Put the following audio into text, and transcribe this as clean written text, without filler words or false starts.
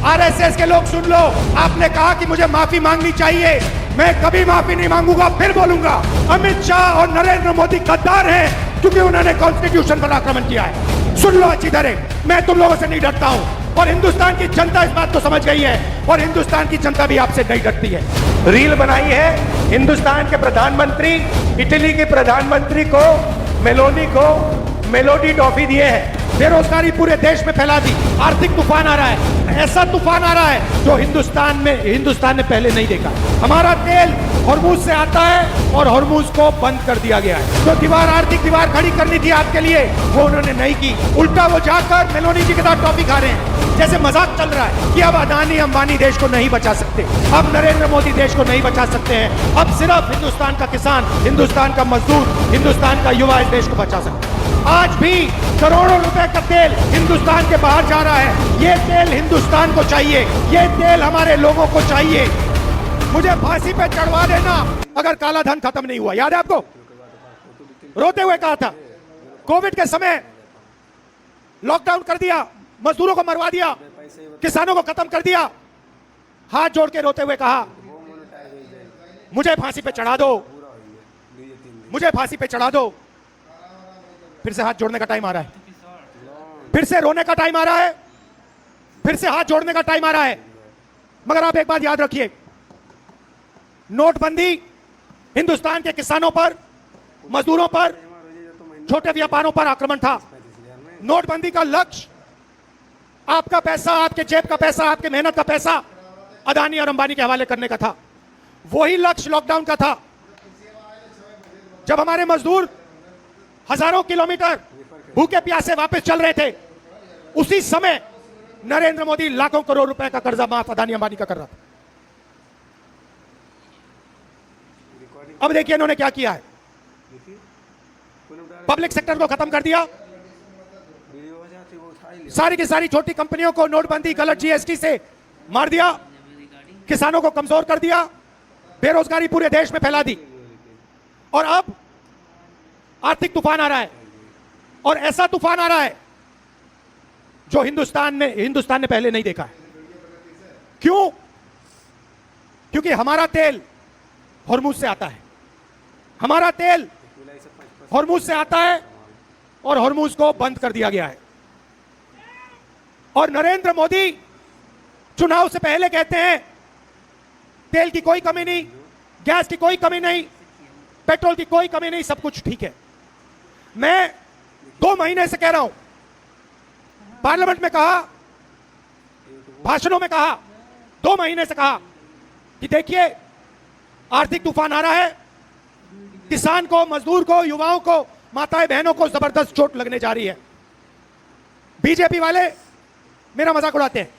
RSS के लोग सुन लो, आपने कहा कि मुझे माफी मांगनी चाहिए, मैं कभी माफी नहीं मांगूंगा, फिर बोलूंगा। अमित शाह और नरेंद्र मोदी गद्दार हैं क्योंकि उन्होंने कॉन्स्टिट्यूशन पर आक्रमण किया है। सुन लो अच्छी तरह, मैं तुम लोगों से नहीं डरता हूं और हिंदुस्तान की जनता इस बात को समझ गई है और हिंदुस्तान की जनता भी आपसे नहीं डरती है। रील बनाई है हिंदुस्तान के प्रधानमंत्री, इटली के प्रधानमंत्री को, मेलोनी को मेलोडी टॉफी दिए हैं, बेरोजगारी पूरे देश में फैला दी, आर्थिक तूफान आ रहा है, ऐसा तूफान आ रहा है जो हिंदुस्तान ने पहले नहीं देखा। हमारा तेल हॉर्मूज से आता है और हॉर्मूज को बंद कर दिया गया है। जो दीवार, आर्थिक दीवार खड़ी करनी थी आपके लिए, वो उन्होंने नहीं की। उल्टा वो जाकर मेलोनी जी के साथ टॉफी खा रहे हैं, जैसे मजाक चल रहा है कि अब अदानी अंबानी देश को नहीं बचा सकते, अब नरेंद्र मोदी देश को नहीं बचा सकते हैं, अब सिर्फ हिंदुस्तान का किसान, हिंदुस्तान का मजदूर, हिंदुस्तान का युवा इस देश को बचा सकते हैं। आज भी करोड़ों रुपए का तेल हिंदुस्तान के बाहर जा रहा है। ये तेल हिंदुस्तान को चाहिए, ये तेल हमारे लोगों को चाहिए। मुझे फांसी पे चढ़वा देना अगर काला धन खत्म नहीं हुआ। याद है आपको, रोते हुए कहा था, कोविड के समय लॉकडाउन कर दिया, मजदूरों को मरवा दिया, किसानों को खत्म कर दिया, हाथ जोड़ के रोते हुए कहा मुझे फांसी पे चढ़ा दो, मुझे फांसी पे चढ़ा दो। फिर से हाथ जोड़ने का टाइम आ रहा है, फिर से रोने का टाइम आ रहा है, फिर से हाथ जोड़ने का टाइम आ रहा है। मगर आप एक बात याद रखिए, नोटबंदी हिंदुस्तान के किसानों पर, मजदूरों पर, छोटे व्यापारों पर आक्रमण था। नोटबंदी का लक्ष्य आपका पैसा, आपके जेब का पैसा, आपके मेहनत का पैसा अदानी और अंबानी के हवाले करने का था। वही लक्ष्य लॉकडाउन का था। जब हमारे मजदूर हजारों किलोमीटर भूखे प्यासे वापस चल रहे थे, उसी समय नरेंद्र मोदी लाखों करोड़ रुपए का कर्जा माफ अदानी अंबानी का कर रहा था। अब देखिए इन्होंने क्या किया है, पब्लिक सेक्टर को खत्म कर दिया, सारी की सारी छोटी कंपनियों को नोटबंदी, गलत जीएसटी से मार दिया, किसानों को कमजोर कर दिया, बेरोजगारी पूरे देश में फैला दी और अब आर्थिक तूफान आ रहा है और ऐसा तूफान आ रहा है जो हिंदुस्तान ने पहले नहीं देखा है। क्यों? क्योंकि हमारा तेल हॉर्मूज से आता है, हमारा तेल हॉर्मूज से आता है और हॉर्मूज को बंद कर दिया गया है। और नरेंद्र मोदी चुनाव से पहले कहते हैं तेल की कोई कमी नहीं, गैस की कोई कमी नहीं, पेट्रोल की कोई कमी नहीं, सब कुछ ठीक है। मैं 2 महीने से कह रहा हूं, पार्लियामेंट में कहा, भाषणों में कहा, 2 महीने से कहा कि देखिए आर्थिक तूफान आ रहा है, किसान को, मजदूर को, युवाओं को, माताएं बहनों को जबरदस्त चोट लगने जा रही है। बीजेपी वाले मेरा मजाक उड़ाते हैं,